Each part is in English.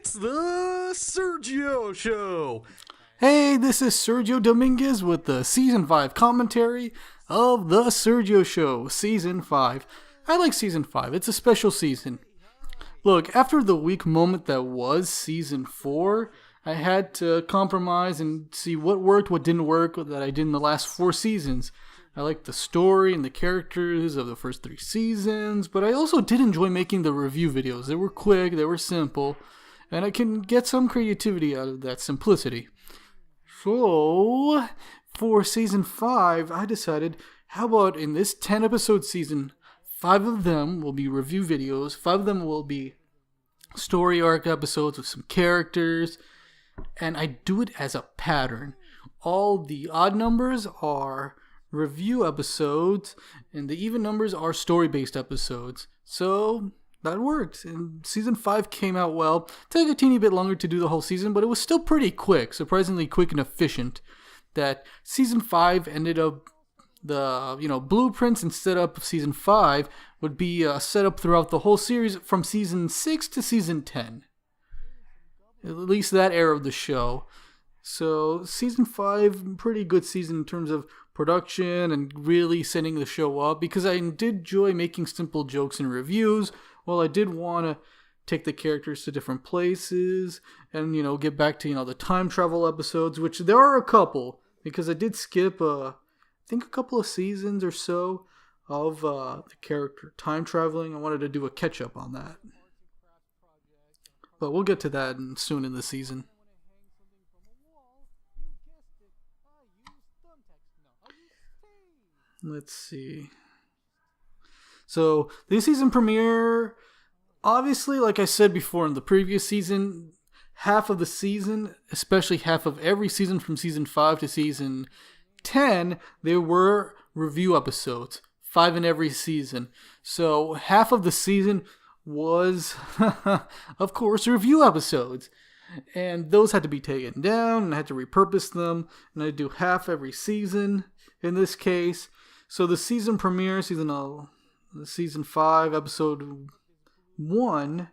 It's the Sergio Show. Hey, this is Sergio Dominguez with the Season 5 commentary of the Sergio Show, Season 5. I like Season 5. It's a special season. Look, after the weak moment that was Season 4, I had to compromise and see what worked, what didn't work that I did in the last 4 seasons. I liked the story and the characters of the first 3 seasons, but I also did enjoy making the review videos. They were quick, they were simple, and I can get some creativity out of that simplicity. So, for Season 5, I decided, how about in this 10-episode season, 5 of them will be review videos, 5 of them will be story arc episodes with some characters, and I do it as a pattern. All the odd numbers are review episodes, and the even numbers are story-based episodes. So that worked, and Season 5 came out well. It took a teeny bit longer to do the whole season, but it was still pretty quick, surprisingly quick and efficient. That Season 5 ended up, the blueprints and setup of Season 5 would be set up throughout the whole series from Season 6 to Season 10. At least that era of the show. So Season 5, pretty good season in terms of production and really setting the show up, because I did enjoy making simple jokes and reviews, while I did want to take the characters to different places and, get back to, the time travel episodes, which there are a couple, because I did skip, I think a couple of seasons or so of the character time traveling. I wanted to do a catch up on that. But we'll get to that soon in the season. Let's see. So, the season premiere, obviously, like I said before in the previous season, half of the season, especially half of every season from Season 5 to Season 10, there were review episodes. 5 in every season. So, half of the season was, of course, review episodes. And those had to be taken down, and I had to repurpose them, and I do half every season in this case. So the season premiere, Season 5, Episode 1,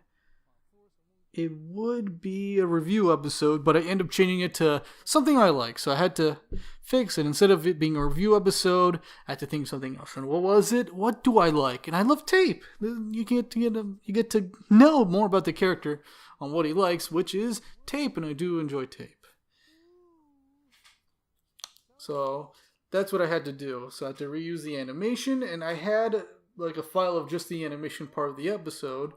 it would be a review episode, but I end up changing it to something I like. So I had to fix it. Instead of it being a review episode, I had to think of something else. And what was it? What do I like? And I love Tape. You get to know more about the character on what he likes, which is Tape, and I do enjoy Tape. So that's what I had to do. So I had to reuse the animation, and I had like a file of just the animation part of the episode.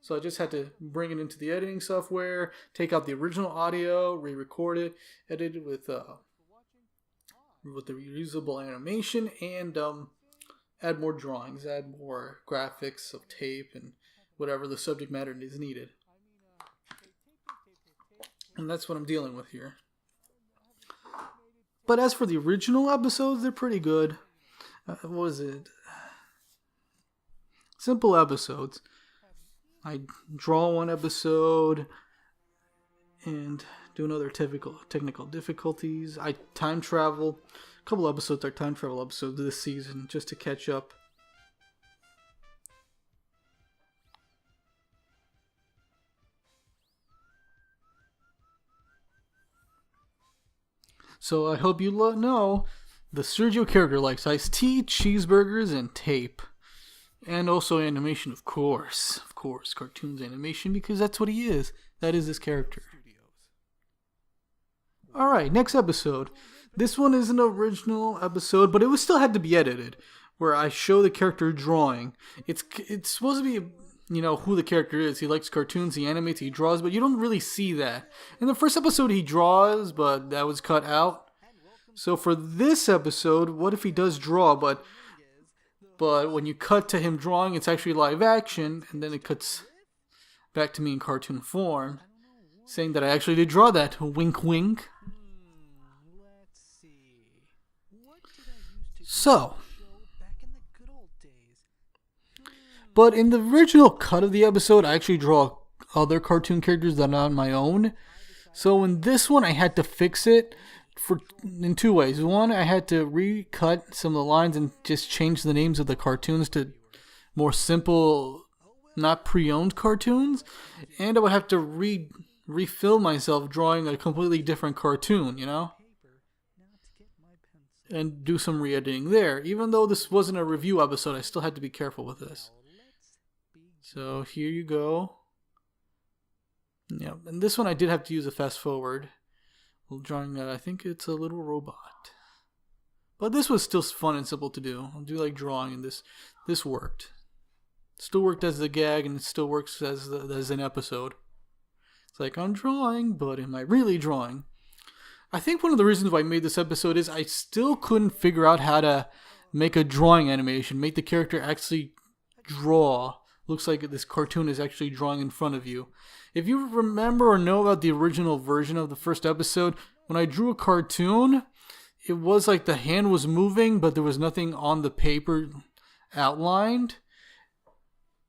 So I just had to bring it into the editing software, take out the original audio, re-record it, edit it with the reusable animation, and add more drawings, add more graphics of Tape and whatever the subject matter is needed. And that's what I'm dealing with here. But as for the original episodes, they're pretty good. What was it? Simple episodes. I draw one episode and do another technical difficulties. I time travel. A couple episodes are time travel episodes this season just to catch up. So I hope you know the Sergio character likes iced tea, cheeseburgers, and Tape. And also animation, of course. Of course, cartoons animation, because that's what he is. That is his character. Alright, next episode. This one is an original episode, but it was still had to be edited, where I show the character drawing. It's supposed to be, who the character is. He likes cartoons, he animates, he draws, but you don't really see that. In the first episode, he draws, but that was cut out. So for this episode, what if he does draw, but when you cut to him drawing, it's actually live action, and then it cuts back to me in cartoon form, saying that I actually did draw that. Wink, wink. So, but in the original cut of the episode, I actually draw other cartoon characters that are not my own. So in this one, I had to fix it in 2 ways. One, I had to recut some of the lines and just change the names of the cartoons to more simple, not pre-owned cartoons. And I would have to refill myself drawing a completely different cartoon, you know? And do some re-editing there. Even though this wasn't a review episode, I still had to be careful with this. So here you go. Yeah, and this one I did have to use a fast forward. Drawing, I think it's a little robot. But this was still fun and simple to do. I do like drawing, and this worked. Still worked as a gag, and it still works as an episode. It's like, I'm drawing, but am I really drawing? I think one of the reasons why I made this episode is I still couldn't figure out how to make a drawing animation, make the character actually draw. Looks like this cartoon is actually drawing in front of you. If you remember or know about the original version of the first episode, when I drew a cartoon, it was like the hand was moving, but there was nothing on the paper outlined.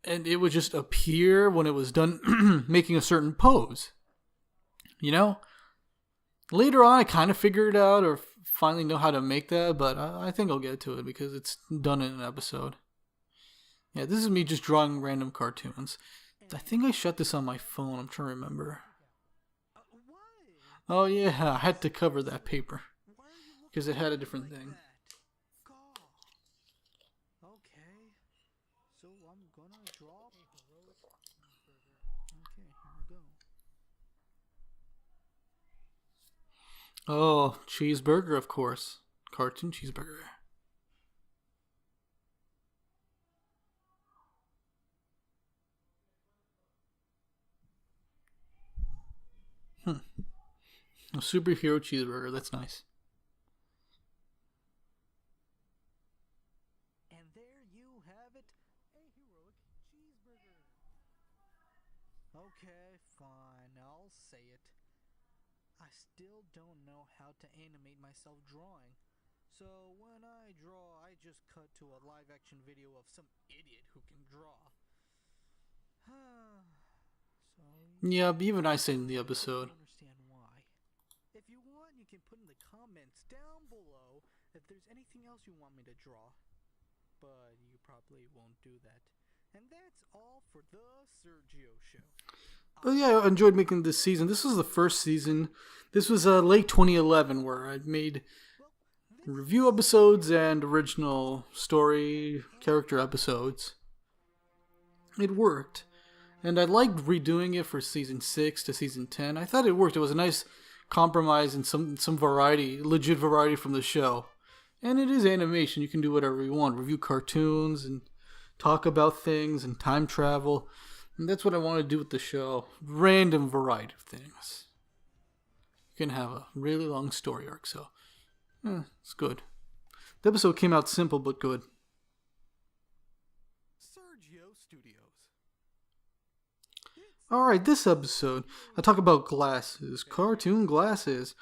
And it would just appear when it was done making a certain pose. You know? Later on, I kind of figured it out or finally know how to make that, but I think I'll get to it because it's done in an episode. Yeah, this is me just drawing random cartoons. I think I shut this on my phone. I'm trying to remember. Oh yeah, I had to cover that paper because it had a different thing. Okay, so I'm gonna draw. Okay, here we go. Oh, cheeseburger, of course. Cartoon cheeseburger. A superhero cheeseburger, that's nice. And there you have it, a heroic cheeseburger. Okay, fine, I'll say it. I still don't know how to animate myself drawing. So when I draw, I just cut to a live action video of some idiot who can draw. So Yeah, but even I said in the episode. understand why. If you want, you can put in the comments down below if there's anything else you want me to draw. But you probably won't do that. And that's all for the Sergio Show. But yeah, I enjoyed making this season. This was the first season. This was late 2011 where I made review episodes and original story character episodes. It worked. And I liked redoing it for season 6 to season 10. I thought it worked. It was a nice compromise and some variety, legit variety from the show. And it is animation. You can do whatever you want. Review cartoons and talk about things and time travel. And that's what I want to do with the show. Random variety of things. You can have a really long story arc, so it's good. The episode came out simple but good. Sergio Studios. Alright, this episode, I talk about glasses. Cartoon glasses.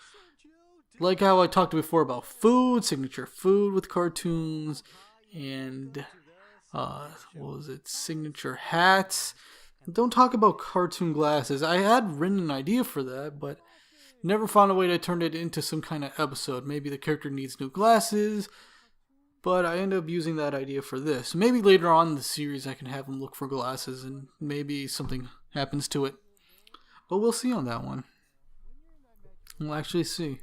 Like how I talked before about food, signature food with cartoons, and, what was it, signature hats. Don't talk about cartoon glasses. I had written an idea for that, but never found a way to turn it into some kind of episode. Maybe the character needs new glasses, but I end up using that idea for this. Maybe later on in the series I can have him look for glasses and maybe something happens to it. But we'll see on that one. We'll actually see.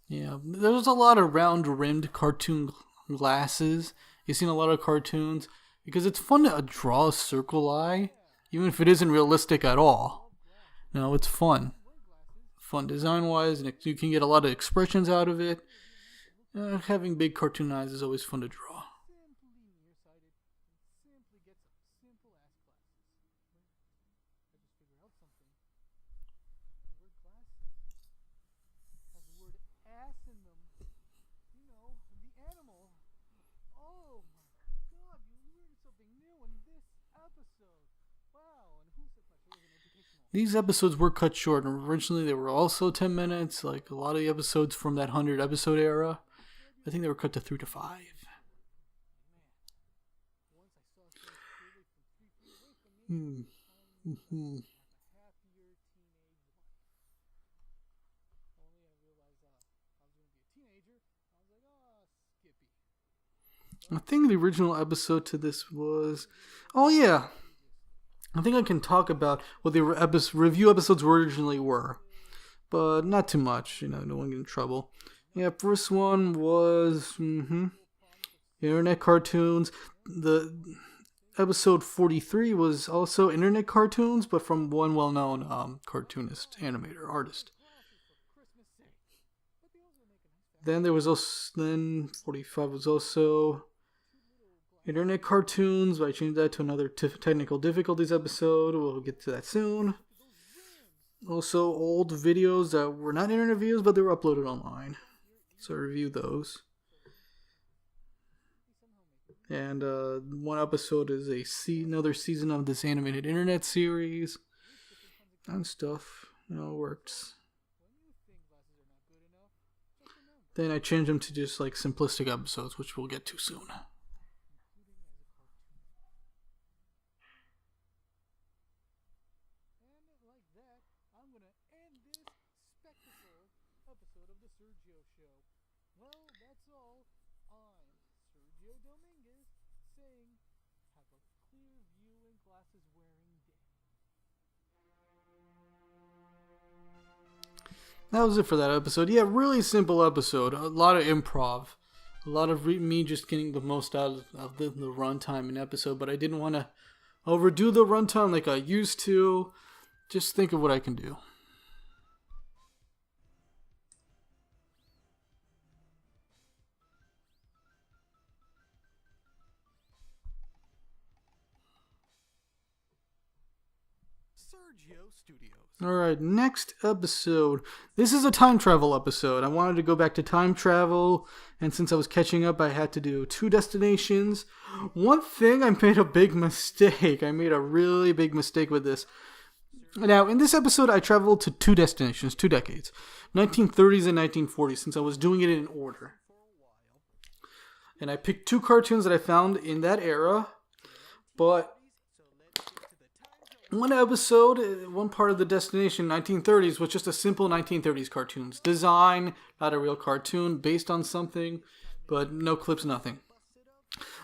Yeah, there's a lot of round-rimmed cartoon glasses. You've seen a lot of cartoons because it's fun to draw a circle eye, even if it isn't realistic at all. No, it's fun. Fun design-wise, and you can get a lot of expressions out of it. Having big cartoon eyes is always fun to draw. These episodes were cut short, and originally they were also 10 minutes, like a lot of the episodes from that 100 episode era. I think they were cut to 3 to 5. I think the original episode to this was... Oh, yeah. I think I can talk about what the review episodes originally were. But not too much, you know, no one get in trouble. Yeah, first one was... Internet cartoons. The episode 43 was also internet cartoons, but from one well-known cartoonist, animator, artist. Then there was also... Then 45 was also... internet cartoons, but I changed that to another technical difficulties episode. We'll get to that soon. Also, old videos that were not internet videos, but they were uploaded online. So I reviewed those. And one episode is another season of this animated internet series. And stuff. You know, it works. Then I changed them to just like simplistic episodes, which we'll get to soon. Episode of the Sergio Show. Well, that's all. I'm Sergio Dominguez saying, have a clear view and glasses wearing day. That was it for that episode. Yeah, really simple episode. A lot of improv. A lot of me just getting the most out of the runtime in episode, but I didn't want to overdo the runtime like I used to. Just think of what I can do. Sergio Studios. Alright, next episode. This is a time travel episode. I wanted to go back to time travel, and since I was catching up, I had to do 2 destinations. One thing, I made a big mistake. I made a really big mistake with this. Now, in this episode, I traveled to 2 destinations, 2 decades. 1930s and 1940s, since I was doing it in order. And I picked 2 cartoons that I found in that era, but... one episode, one part of the destination, 1930s, was just a simple 1930s cartoons. Design, not a real cartoon, based on something, but no clips, nothing.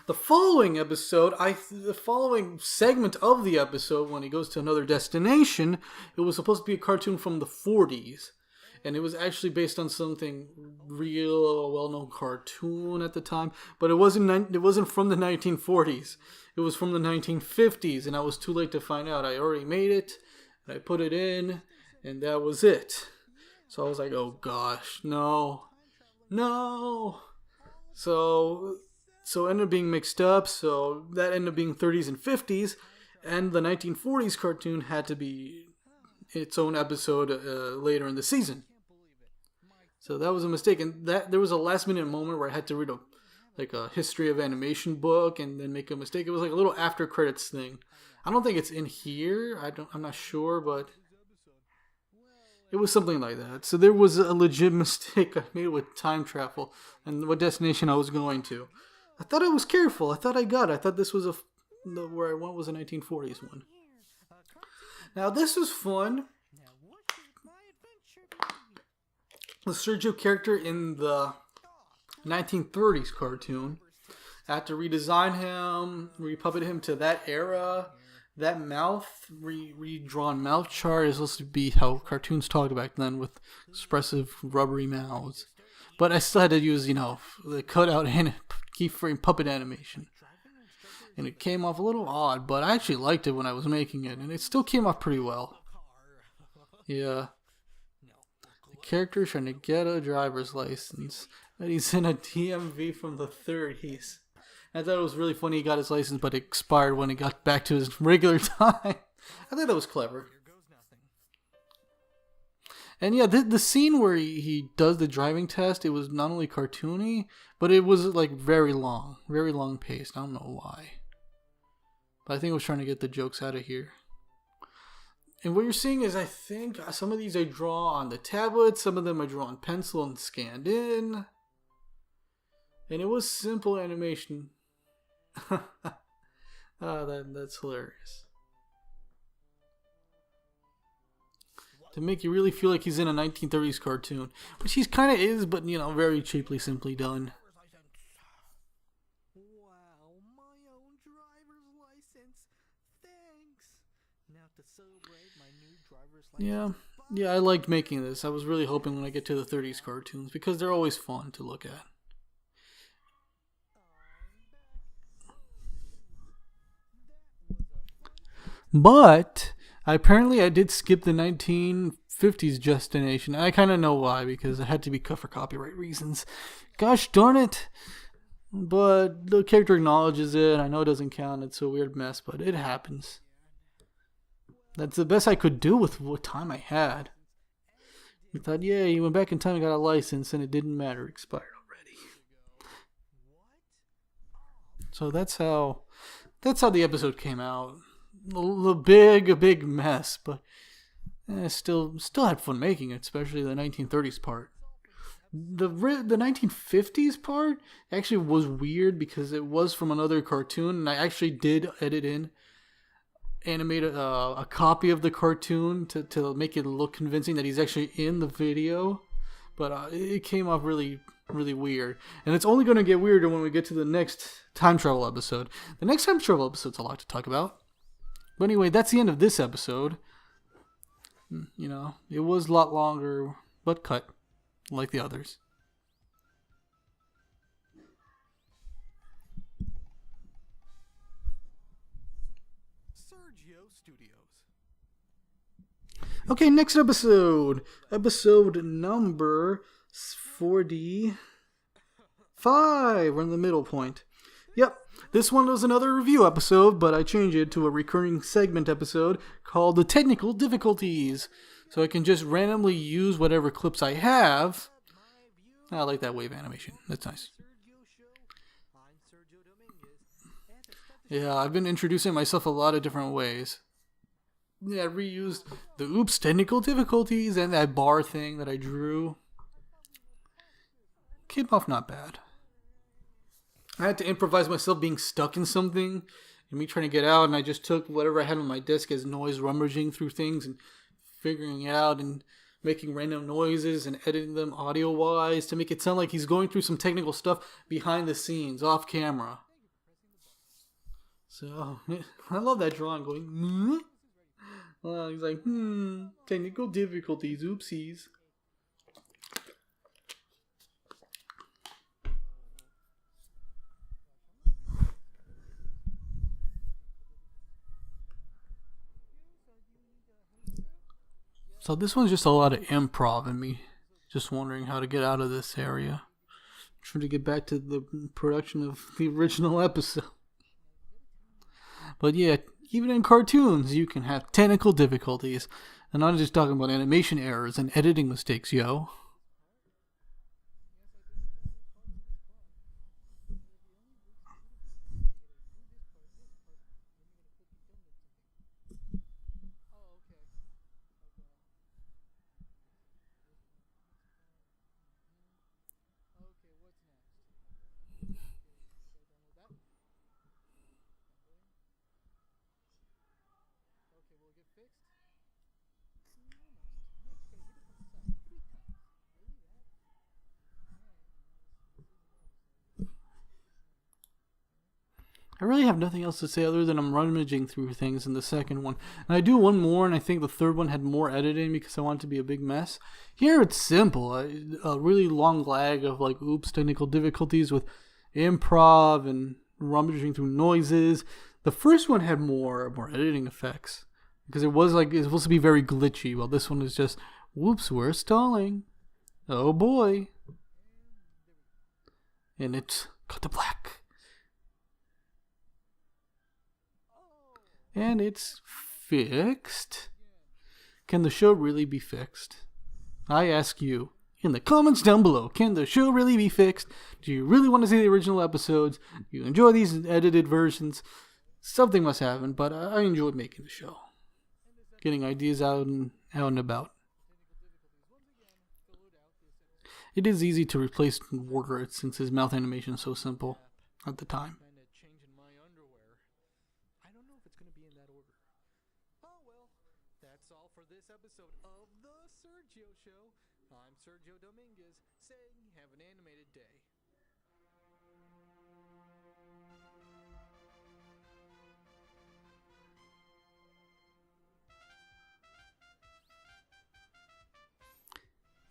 The following episode, the following segment of the episode, when he goes to another destination, it was supposed to be a cartoon from the 40s. And it was actually based on something real, well-known cartoon at the time. But it wasn't from the 1940s. It was from the 1950s, and I was too late to find out. I already made it, and I put it in, and that was it. So I was like, oh gosh, no. So it ended up being mixed up, so that ended up being 30s and 50s, and the 1940s cartoon had to be its own episode later in the season. So that was a mistake, and there was a last minute moment where I had to read a history of animation book and then make a mistake. It was like a little after credits thing. I don't think it's in here. I'm not sure, but it was something like that. So there was a legit mistake I made with time travel and what destination I was going to. I thought I was careful. I thought I thought this was where I went was a 1940s one. Now this was fun. The Sergio character in the 1930s cartoon. I had to redesign him, repuppet him to that era. That mouth, redrawn mouth chart is supposed to be how cartoons talked back then with expressive rubbery mouths. But I still had to use, the cutout and keyframe puppet animation. And it came off a little odd, but I actually liked it when I was making it, and it still came off pretty well. Yeah. The character trying to get a driver's license, and he's in a DMV from the 30s. I thought it was really funny he got his license, but it expired when he got back to his regular time. I thought that was clever. And yeah, the scene where he does the driving test, it was not only cartoony, but it was like very long paced. I don't know why. But I think I was trying to get the jokes out of here. And what you're seeing is, I think, some of these I draw on the tablet, some of them I draw on pencil and scanned in. And it was simple animation. That's hilarious. To make you really feel like he's in a 1930s cartoon. Which he kind of is, but, very cheaply, simply done. my new driver's Yeah. license. Yeah, I liked making this. I was really hoping when I get to the 30s cartoons because they're always fun to look at. But apparently I did skip the 1950s destination. I kind of know why because it had to be cut for copyright reasons. Gosh darn it. But the character acknowledges it. I know it doesn't count. It's a weird mess, but it happens. That's the best I could do with what time I had. I thought, yeah, you went back in time and got a license, and it didn't matter. It expired already. So that's how the episode came out. A big mess, but still had fun making it, especially the 1930s part. The 1950s part actually was weird because it was from another cartoon, and I actually did animate a copy of the cartoon to make it look convincing that he's actually in the video, but it came off really weird, and it's only going to get weirder when we get to the next time travel episode. The next time travel episode's a lot to talk about, but anyway, that's the end of this episode. You know, it was a lot longer, but cut like the others. Sergio Studios. Okay, next episode number 45. We're in the middle point. Yep, this one was another review episode, but I changed it to a recurring segment episode called The Technical Difficulties. So I can just randomly use whatever clips I have. I like that wave animation. That's nice. Yeah, I've been introducing myself a lot of different ways. Yeah, I reused the oops technical difficulties and that bar thing that I drew. Came off not bad. I had to improvise myself being stuck in something and me trying to get out, and I just took whatever I had on my desk as noise, rummaging through things and figuring it out and making random noises and editing them audio wise to make it sound like he's going through some technical stuff behind the scenes, off camera. So I love that drawing going. Well, he's like, technical difficulties, oopsies. So this one's just a lot of improv in me. Just wondering how to get out of this area. Trying to get back to the production of the original episode. But yeah, even in cartoons, you can have technical difficulties. And I'm just talking about animation errors and editing mistakes, yo. I really have nothing else to say other than I'm rummaging through things in the second one. And I do one more, and I think the third one had more editing because I want it to be a big mess. Here it's simple. A really long lag of like oops technical difficulties with improv and rummaging through noises. The first one had more editing effects because it was supposed to be very glitchy. While this one is just whoops, we're stalling. Oh boy. And it's cut to black. And it's fixed. Can the show really be fixed? I ask you in the comments down below. Can the show really be fixed? Do you really want to see the original episodes? Do you enjoy these edited versions? Something must happen, but I enjoyed making the show. Getting ideas out and about. It is easy to replace words since his mouth animation is so simple at the time. That's all for this episode of The Sergio Show. I'm Sergio Dominguez, saying have an animated day.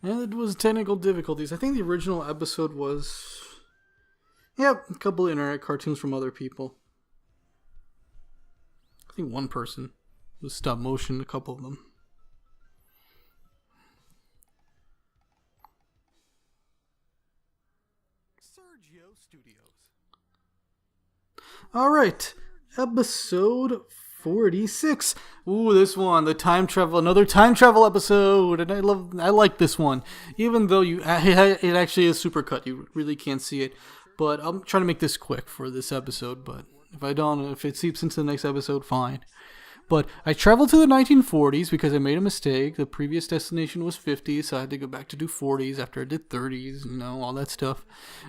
And it was technical difficulties. I think the original episode was... Yep, a couple of internet cartoons from other people. I think one person was stop motion, a couple of them. Sergio Studios. Alright, episode 46. Ooh, this one, the time travel, another time travel episode, and I like this one. Even though it actually is supercut, you really can't see it. But I'm trying to make this quick for this episode, but if it seeps into the next episode, fine. But I traveled to the 1940s because I made a mistake. The previous destination was 50s, so I had to go back to do 40s after I did 30s, all that stuff.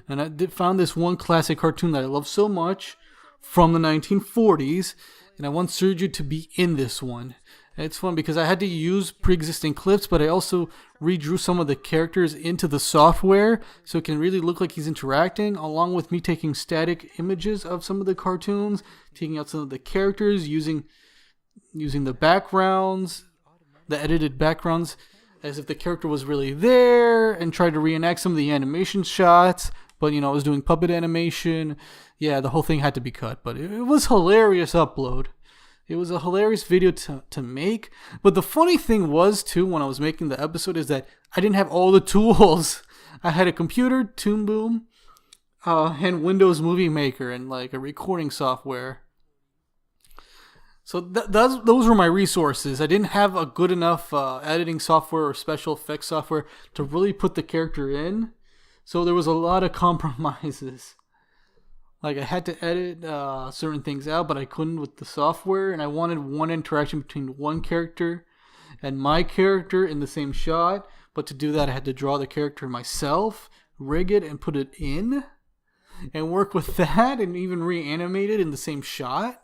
And I found this one classic cartoon that I love so much from the 1940s, and I want Sergio to be in this one. And it's fun because I had to use pre-existing clips, but I also redrew some of the characters into the software so it can really look like he's interacting, along with me taking static images of some of the cartoons, taking out some of the characters, using the backgrounds, the edited backgrounds, as if the character was really there, and tried to reenact some of the animation shots, but I was doing puppet animation. Yeah, the whole thing had to be cut, but it was hilarious upload. It was a hilarious video to make. But the funny thing was, too, when I was making the episode, is that I didn't have all the tools. I had a computer, Toon Boom, and Windows Movie Maker, and like a recording software. So those were my resources. I didn't have a good enough editing software or special effects software to really put the character in. So there was a lot of compromises. Like, I had to edit certain things out, but I couldn't with the software, and I wanted one interaction between one character and my character in the same shot, but to do that I had to draw the character myself, rig it, and put it in, and work with that, and even reanimate it in the same shot.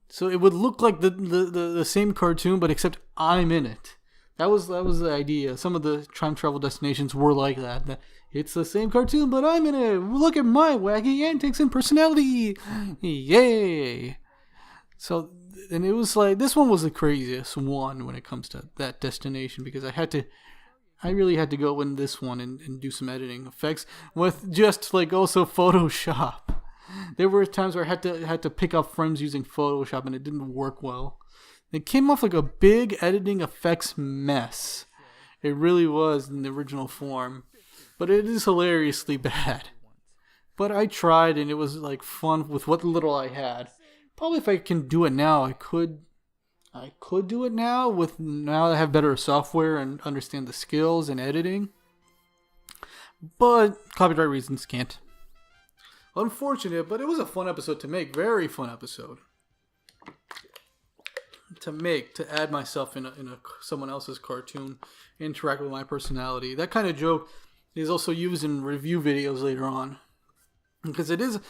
So it would look like the same cartoon, but except I'm in it. That was the idea. Some of the time travel destinations were like that. It's the same cartoon, but I'm in it. Look at my wacky antics and personality. Yay! So, and it was like, this one was the craziest one when it comes to that destination, because I really had to go in this one and do some editing effects with just like also Photoshop. There were times where I had to pick up frames using Photoshop, and it didn't work well. It came off like a big editing effects mess. It really was in the original form. But it is hilariously bad. But I tried, and it was like fun with what little I had. Probably if I can do it now, I could do it now now that I have better software and understand the skills and editing. But copyright reasons can't. Unfortunate, but it was a fun episode to make. Very fun episode to make, to add myself in someone else's cartoon, interact with my personality. That kind of joke is also used in review videos later on, because it is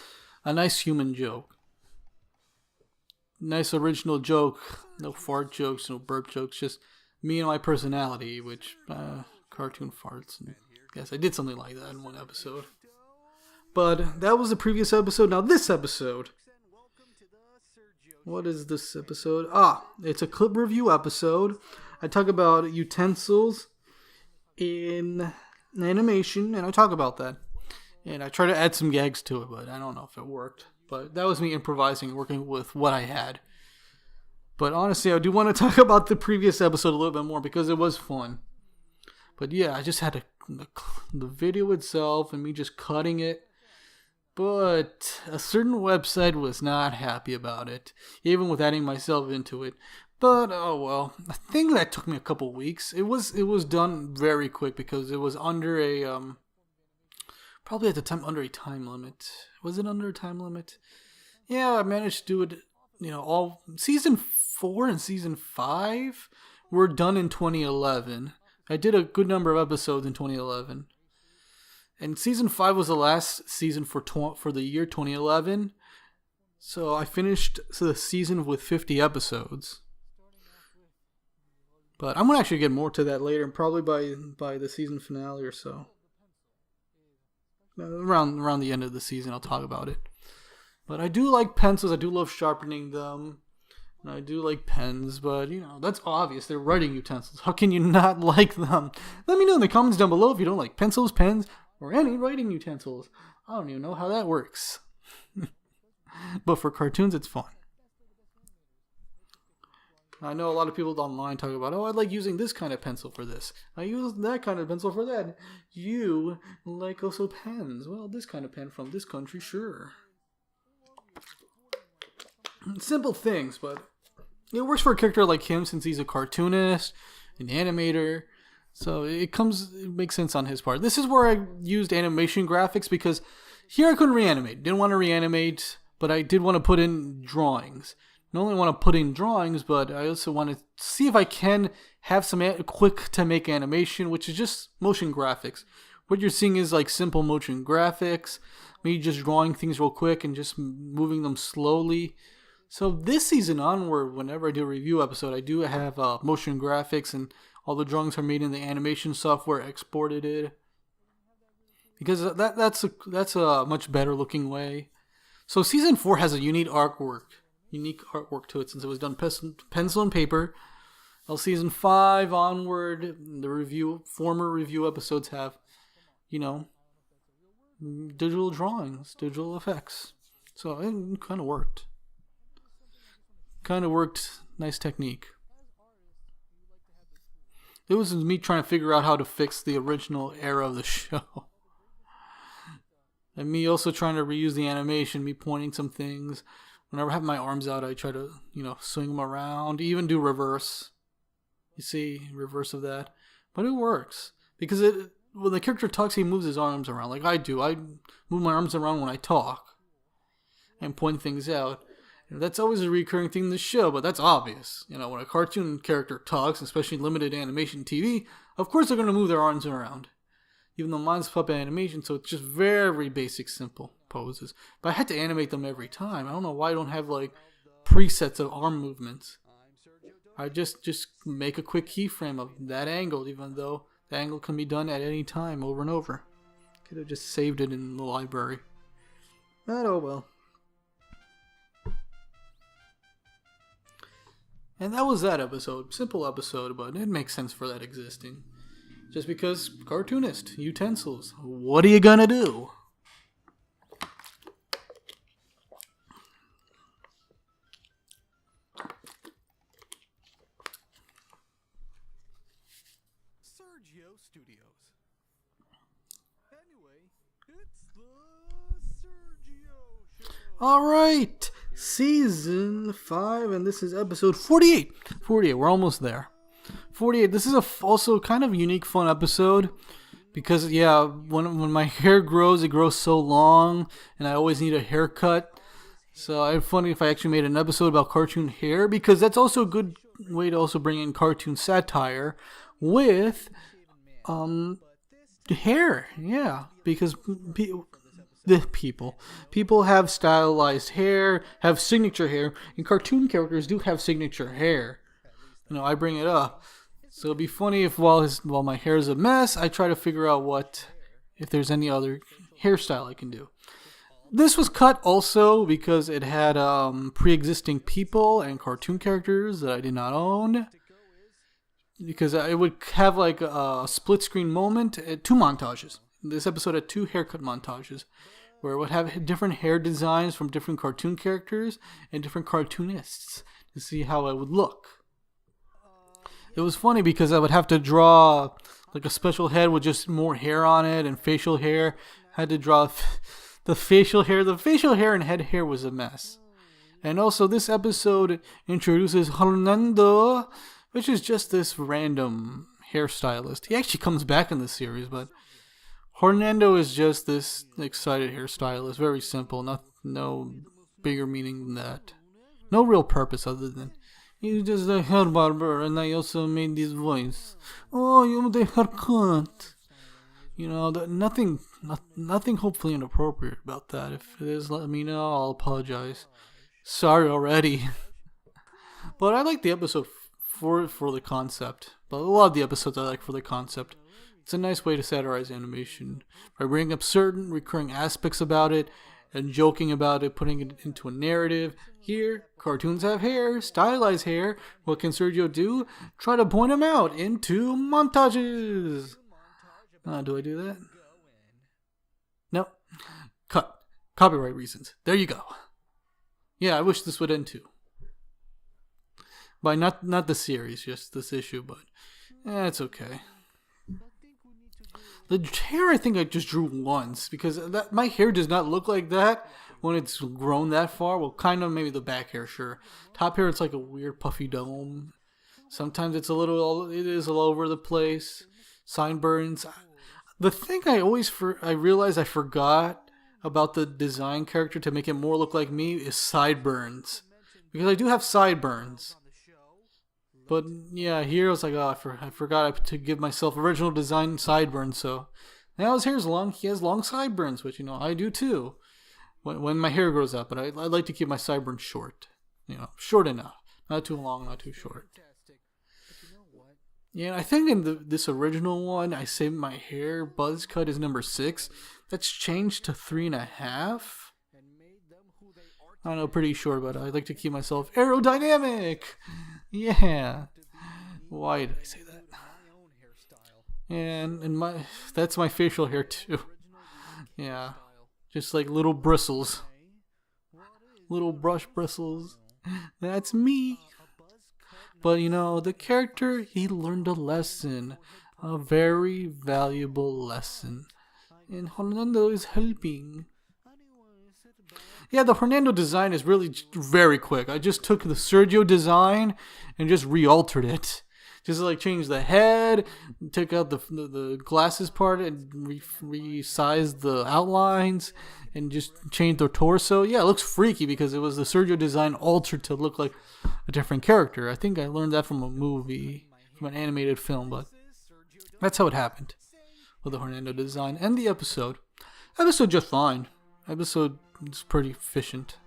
a nice human joke. Nice original joke. No fart jokes, no burp jokes, just me and my personality, which cartoon farts. And yes, I did something like that in one episode. But that was the previous episode. Now this episode. What is this episode? It's a clip review episode. I talk about utensils in animation, and I talk about that. And I try to add some gags to it, but I don't know if it worked. But that was me improvising and working with what I had. But honestly, I do want to talk about the previous episode a little bit more because it was fun. But yeah, I just had the video itself and me just cutting it. But a certain website was not happy about it, even with adding myself into it. But oh well, I think that took me a couple weeks. It was done very quick because it was under a probably at the time under a time limit. Was it under a time limit? Yeah, I managed to do it. All season 4 and season 5 were done in 2011. I did a good number of episodes in 2011. And season 5 was the last season for the year 2011. So I finished the season with 50 episodes. But I'm going to actually get more to that later, and probably by the season finale or so. Around the end of the season, I'll talk about it. But I do like pencils. I do love sharpening them. And I do like pens, but, that's obvious. They're writing utensils. How can you not like them? Let me know in the comments down below if you don't like pencils, pens, or any writing utensils. I don't even know how that works. But for cartoons, it's fun. I know a lot of people online talk about, I like using this kind of pencil for this. I use that kind of pencil for that. You like also pens. Well, this kind of pen from this country, sure. Simple things, but it works for a character like him since he's a cartoonist, an animator. So it makes sense on his part. This is where I used animation graphics because here I couldn't reanimate. Didn't want to reanimate, but I did want to put in drawings. Not only want to put in drawings, but I also want to see if I can have some quick to make animation, which is just motion graphics. What you're seeing is like simple motion graphics, me just drawing things real quick and just moving them slowly. So this season onward, whenever I do a review episode, I do have motion graphics and all the drawings are made in the animation software, exported it. Because that's a much better looking way. So season 4 has a unique artwork to it since it was done pencil and paper. Well, season 5 onward, the former review episodes have, digital drawings, digital effects. So it kind of worked. Nice technique. It was me trying to figure out how to fix the original era of the show. And me also trying to reuse the animation, me pointing some things. Whenever I have my arms out, I try to, swing them around, even do reverse. You see, reverse of that. But it works. Because when the character talks, he moves his arms around like I do. I move my arms around when I talk and point things out. And that's always a recurring thing in the show, but that's obvious. When a cartoon character talks, especially limited animation TV, of course they're going to move their arms around. Even though mine's puppet animation, so it's just very basic, simple poses. But I had to animate them every time. I don't know why I don't have, presets of arm movements. I just make a quick keyframe of that angle, even though the angle can be done at any time, over and over. Could have just saved it in the library. But oh well. And that was that episode. Simple episode, but it makes sense for that existing. Just because cartoonist, utensils. What are you gonna do? Sergio Studios. Anyway, it's the Sergio Show. Alright, season 5, and this is episode 48. 48, we're almost there. 48. This is also kind of unique, fun episode because when my hair grows, it grows so long, and I always need a haircut. So it's funny if I actually made an episode about cartoon hair because that's also a good way to also bring in cartoon satire with hair. Yeah, because people have stylized hair, have signature hair, and cartoon characters do have signature hair. I bring it up. So it'd be funny if while my hair is a mess, I try to figure out if there's any other hairstyle I can do. This was cut also because it had pre-existing people and cartoon characters that I did not own. Because it would have a split screen moment, 2 montages. This episode had 2 haircut montages where it would have different hair designs from different cartoon characters and different cartoonists to see how it would look. It was funny because I would have to draw a special head with just more hair on it and facial hair. I had to draw the facial hair. The facial hair and head hair was a mess. And also this episode introduces Hernando, which is just this random hairstylist. He actually comes back in the series, but Hernando is just this excited hairstylist. Very simple. No bigger meaning than that. No real purpose other than you're just a hair barber, and I also made this voice. Oh, you made a haircut. Nothing hopefully inappropriate about that. If it is, let me know. I'll apologize. Sorry already. But I like the episode for the concept. But a lot of the episodes I like for the concept. It's a nice way to satirize animation by bringing up certain recurring aspects about it, and joking about it, putting it into a narrative. Here, cartoons have hair, stylized hair. What can Sergio do? Try to point them out into montages. Do I do that? No. Cut. Copyright reasons. There you go. Yeah, I wish this would end too. By not the series, just this issue, but it's okay. The hair I think I just drew once because my hair does not look like that when it's grown that far. Well, kind of maybe the back hair, sure. Top hair, it's like a weird puffy dome. Sometimes it is a little over the place. Sideburns. The thing I realized I forgot about the design character to make it more look like me is sideburns. Because I do have sideburns. But yeah, here I was like, I forgot to give myself original design sideburns. So now his hair's long. He has long sideburns, which I do too. When my hair grows out, but I like to keep my sideburns short. Short enough, not too long, not too short. Yeah, I think in this original one, I say my hair buzz cut is number 6. That's changed to 3.5. I don't know, pretty short, but I like to keep myself aerodynamic. Yeah. Why did I say that? And that's my facial hair too. Yeah. Just like little bristles. Little brush bristles. That's me. But the character, he learned a lesson. A very valuable lesson. And Hernando is helping. Yeah, the Hernando design is really very quick. I just took the Sergio design and just re-altered it. Just like changed the head, took out the glasses part and resized the outlines and just changed the torso. Yeah, it looks freaky because it was the Sergio design altered to look like a different character. I think I learned that from a movie, from an animated film, but that's how it happened with the Hernando design and the episode. Episode just fine. Episode is pretty efficient.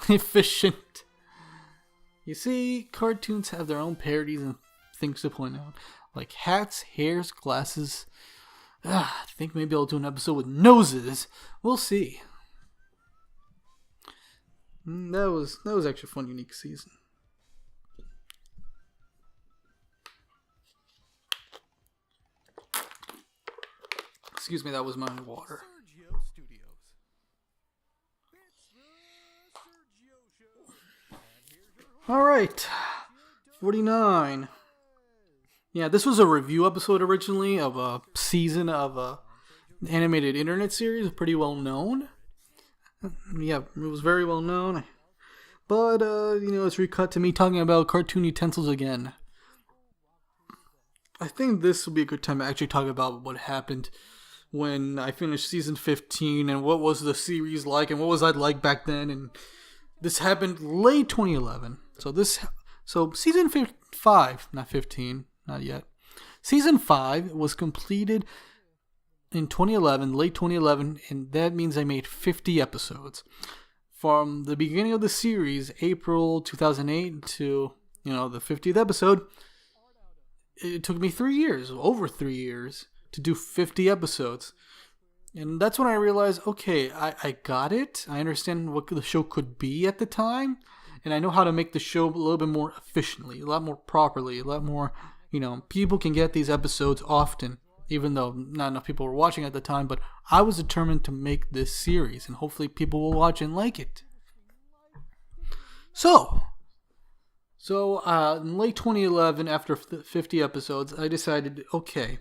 Efficient. You see, cartoons have their own parodies and things to point out. Like hats, hairs, glasses. I think maybe I'll do an episode with noses. We'll see. That was actually a fun, unique season. Excuse me, that was my water. Sergio Studios. It's the Sergio Show. And here's your host, Alright. 49. Yeah, this was a review episode originally of a season of a animated internet series, pretty well known. Yeah, it was very well known. But, it's recut to me talking about cartoon utensils again. I think this will be a good time to actually talk about what happened when I finished season 15 and what was the series like and what was I like back then. And this happened late 2011. So season 5, not 15, not yet. Season 5 was completed in 2011, late 2011, and that means I made 50 episodes. From the beginning of the series, April 2008 to, the 50th episode, it took me 3 years, over 3 years, to do 50 episodes. And that's when I realized, okay, I got it. I understand what the show could be at the time. And I know how to make the show a little bit more efficiently, a lot more properly, a lot more, people can get these episodes often, even though not enough people were watching at the time. But I was determined to make this series, and hopefully people will watch and like it. So in late 2011, after 50 episodes, I decided, okay,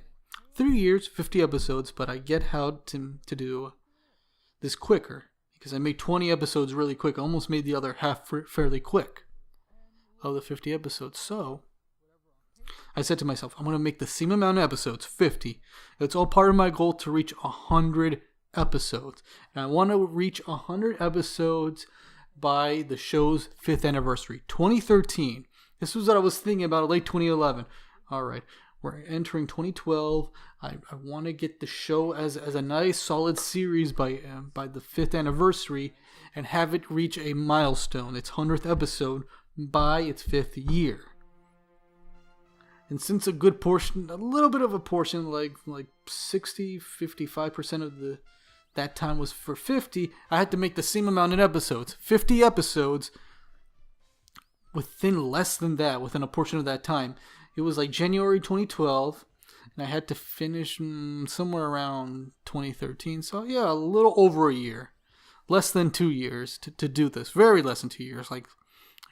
3 years, 50 episodes, but I get how to do this quicker. Because I made 20 episodes really quick. I almost made the other half fairly quick of the 50 episodes. So I said to myself, I'm going to make the same amount of episodes, 50. It's all part of my goal to reach 100 episodes. And I want to reach 100 episodes by the show's 5th anniversary, 2013. This was what I was thinking about late 2011. All right. We're entering 2012. I want to get the show as a nice, solid series by the 5th anniversary and have it reach a milestone, its 100th episode, by its 5th year. And since a little bit of a portion, like 60, 55% of that time was for 50, I had to make the same amount in episodes. 50 episodes within less than that, within a portion of that time. It was like January 2012, and I had to finish somewhere around 2013. So yeah, a little over a year. Less than 2 years to do this. Very less than 2 years, like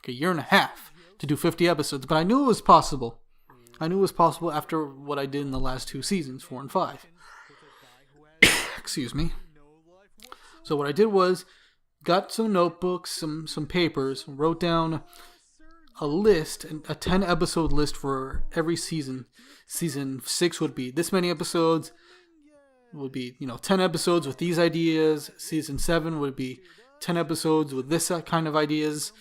a year and a half to do 50 episodes. But I knew it was possible. I knew it was possible after what I did in the last 2 seasons, 4 and 5. Excuse me. So what I did was, got some notebooks, some papers, wrote down a list, a 10 episode list for every season. Season 6 would be this many episodes, would be 10 episodes with these ideas. Season 7 would be 10 episodes with this kind of ideas.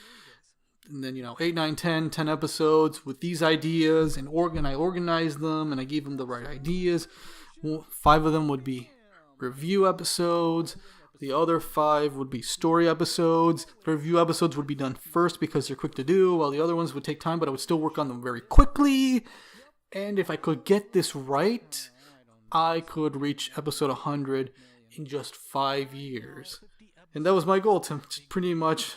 And then 8, 9, 10 episodes with these ideas, and I organized them and I gave them the right ideas. 5 of them would be review episodes. The other 5 would be story episodes. The review episodes would be done first because they're quick to do, while the other ones would take time, but I would still work on them very quickly. And if I could get this right, I could reach episode 100 in just 5 years. And that was my goal, to pretty much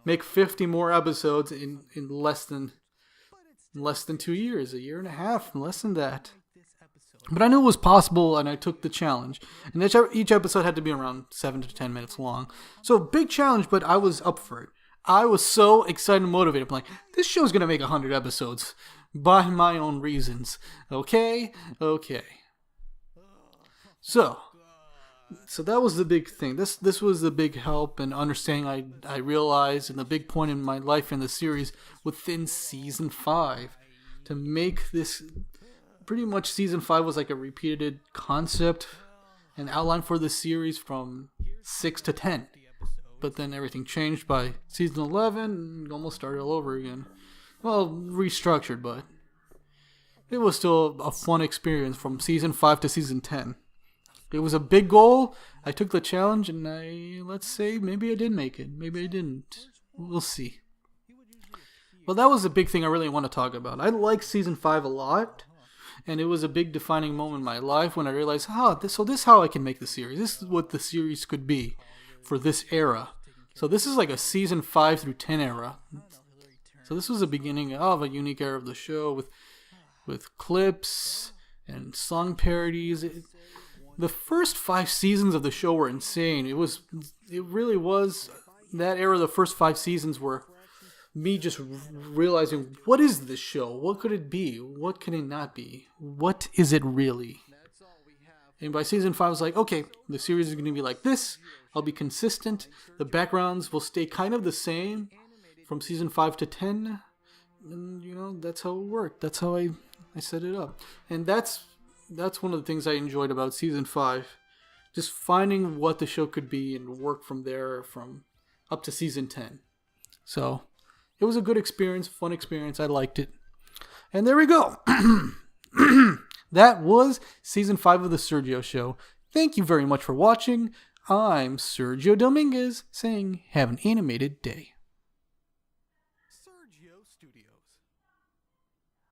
make 50 more episodes in less than 2 years, a year and a half, less than that. But I knew it was possible, and I took the challenge. And each episode had to be around 7 to 10 minutes long. So big challenge, but I was up for it. I was so excited and motivated. I'm like, this show's going to make 100 episodes by my own reasons. Okay? So that was the big thing. This was the big help and understanding I realized, and the big point in my life in the series within season 5. To make this, pretty much season 5 was like a repeated concept and outline for the series from 6 to 10. But then everything changed by season 11 and almost started all over again. Well, restructured, but it was still a fun experience from season 5 to season 10. It was a big goal. I took the challenge, and let's say, maybe I did make it. Maybe I didn't. We'll see. Well, that was a big thing I really want to talk about. I like season 5 a lot, and it was a big defining moment in my life when I realized, this is how I can make the series. This is what the series could be for this era. So this is like a season 5 through 10 era. So this was the beginning of a unique era of the show with clips and song parodies. The first 5 seasons of the show were insane. It really was that era. The first 5 seasons were me just realizing, what is this show? What could it be? What can it not be? What is it really? And by season 5, I was like, okay, the series is going to be like this. I'll be consistent. The backgrounds will stay kind of the same from season 5 to 10. And, that's how it worked. That's how I set it up. And that's one of the things I enjoyed about season 5. Just finding what the show could be and work from there from up to season 10. So it was a good experience, fun experience. I liked it. And there we go. That was season 5 of the Sergio Show. Thank you very much for watching. I'm Sergio Dominguez saying have an animated day.